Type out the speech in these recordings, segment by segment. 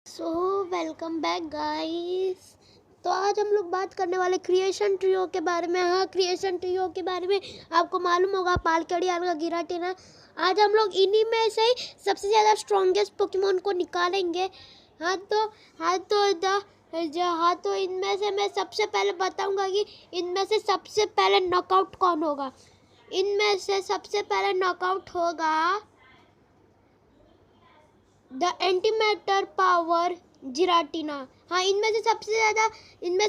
So welcome back guys. तो आज हम लोग बात करने वाले क्रिएशन ट्रियो के बारे में। हाँ, क्रिएशन ट्रियो के बारे में आपको मालूम होगा, पालकेड़ी, अलगा, गिराटिना। आज हम लोग इन्हीं में से ही सबसे ज़्यादा स्ट्रॉन्गेस्ट पोकेमोन को निकालेंगे। हाँ तो इनमें से मैं सबसे पहले बताऊंगा कि इनमें से सबसे पहले नॉकआउट कौन होगा। इनमें से सबसे पहले नॉकआउट होगा द एंटीमैटर पावर जिराटिना। हाँ, इनमें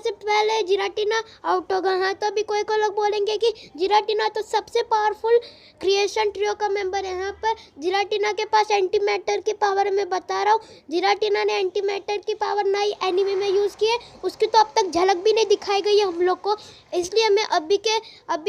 से पहले जिराटिना आउट होगा। हाँ, तो अभी कोई लोग बोलेंगे कि जिराटिना तो सबसे पावरफुल क्रिएशन ट्रियो का मेंबर है। यहाँ पर जिराटिना के पास एंटीमैटर की पावर मैं बता रहा हूँ। जिराटिना ने एंटीमैटर की पावर नई एनिमे में यूज़ की है, उसकी तो अब तक झलक भी नहीं दिखाई गई है हम लोग को। इसलिए मैं अभी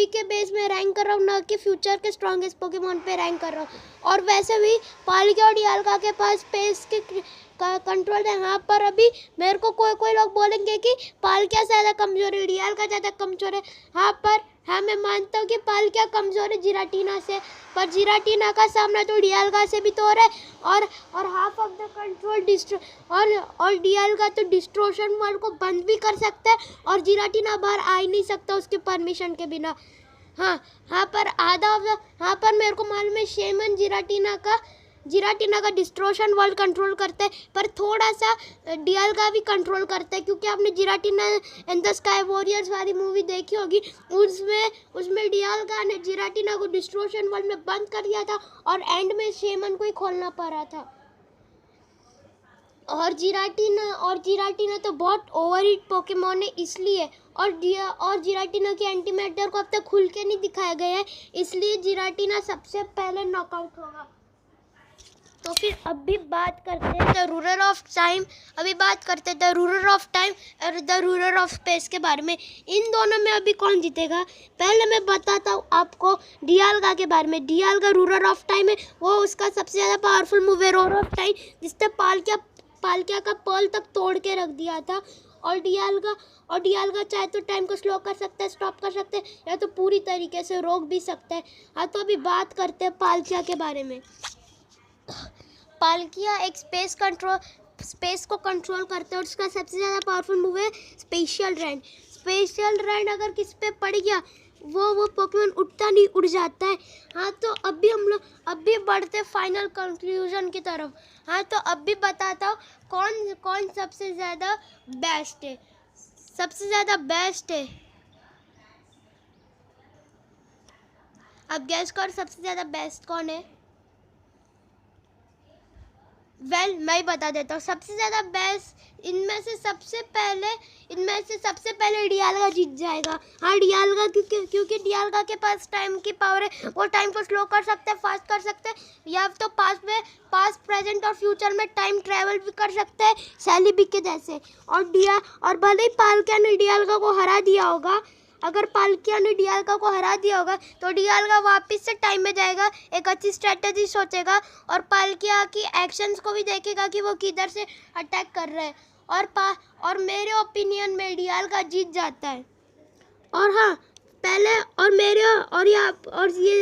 के बेस में रैंक कर रहा हूँ, ना कि फ्यूचर के स्ट्रॉन्गेस्ट पोकेमोन पे रैंक कर रहा हूँ। और वैसे भी पालकी और डियालगा के पास स्पेस के कंट्रोल है। यहाँ पर अभी मेरे को कोई लोग बोलेंगे कि पालकिया ज़्यादा कमज़ोर है, डियालगा ज़्यादा कमज़ोर है। हाँ, मैं मानता हूँ कि पालकिया कमज़ोर है जिराटिना से, पर जिराटिना का सामना तो डियालगा से भी तो हो रहा है। और हाफ ऑफ द कंट्रोल और डियालगा तो डिस्ट्रोशन वर्ल्ड को बंद भी कर सकता है, और जिराटिना बाहर आ ही नहीं सकता उसके परमिशन के बिना। हाँ पर मेरे को मालूम है शेमन जिराटिना का डिस्ट्रोशन वर्ल्ड कंट्रोल करता है, पर थोड़ा सा डियालगा भी कंट्रोल करता है, क्योंकि आपने जिराटिना एंड द स्काई वॉरियर्स वाली मूवी देखी होगी। उसमें डियालगा ने जिराटिना को डिस्ट्रोशन वर्ल्ड में बंद कर दिया था, और एंड में शेमन को ही खोलना पड़ा था। और जिराटिना तो बहुत ओवरहिट पोकेमोन है, इसलिए और जिराटिना के एंटीमैटर को अब तक खुल के नहीं दिखाया गया है, इसलिए जिराटिना सबसे पहले नॉकआउट होगा। तो फिर अभी बात करते हैं द रूलर ऑफ टाइम और द रूलर ऑफ स्पेस के बारे में। इन दोनों में अभी कौन जीतेगा, पहले मैं बताता हूँ आपको डियालगा के बारे में। डियालगा रूलर ऑफ टाइम है, वो उसका सबसे ज़्यादा पावरफुल मूव है रोर ऑफ टाइम, जिसने पालकिया का पर्ल तक तोड़ के रख दिया था। और डियालगा चाहे तो टाइम को स्लो कर सकता है, स्टॉप कर सकते हैं, या तो पूरी तरीके से रोक भी सकता है। हाँ, तो अभी बात करते हैं पालकिया के बारे में। पालकिया एक स्पेस को कंट्रोल करते हैं, और उसका सबसे ज़्यादा पावरफुल मूव है स्पेशल रैंड अगर किस पे पड़ गया, वो पोकेमोन उठता नहीं, उड़ जाता है। हाँ, तो अभी बढ़ते फाइनल कंक्लूजन की तरफ। हाँ, तो अभी बताता हूँ कौन सबसे ज़्यादा बेस्ट है। अब गैस कर सबसे ज़्यादा बेस्ट कौन है। मैं ही बता देता हूँ सबसे ज़्यादा बेस्ट। इनमें से सबसे पहले डियालगा जीत जाएगा। हाँ, डियालगा क्योंकि डियालगा के पास टाइम की पावर है, वो टाइम को स्लो कर सकता है, फास्ट कर सकता है, या तो पास्ट प्रेजेंट और फ्यूचर में टाइम ट्रैवल भी कर सकता है, सैलिबी के जैसे। और भले ही पालकिया ने डियालगा को हरा दिया होगा, अगर पालकिया ने डियालगा को हरा दिया होगा तो डियालगा वापस से टाइम में जाएगा, एक अच्छी स्ट्रेटजी सोचेगा, और पालकिया की एक्शंस को भी देखेगा कि वो किधर से अटैक कर रहे हैं, और मेरे ओपिनियन में डियालगा जीत जाता है। और हाँ, पहले और मेरे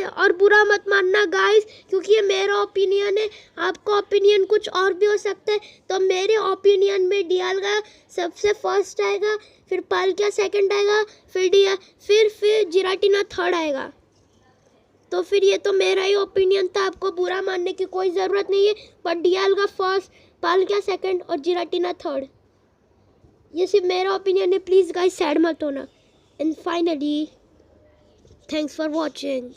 और बुरा मत मानना गाइस, क्योंकि ये मेरा ओपिनियन है, आपका ओपिनियन कुछ और भी हो सकता है। तो मेरे ओपिनियन में डियालगा सबसे फर्स्ट आएगा, फिर पालकिया सेकंड आएगा, फिर जिराटिना थर्ड आएगा। तो फिर ये तो मेरा ही ओपिनियन था, आपको बुरा मानने की कोई ज़रूरत नहीं है। पर डियालगा फर्स्ट, पालकिया सेकंड और जिराटिना थर्ड, ये सिर्फ मेरा ओपिनियन है। प्लीज़ गाइस सैड मत होना। And finally, thanks for watching.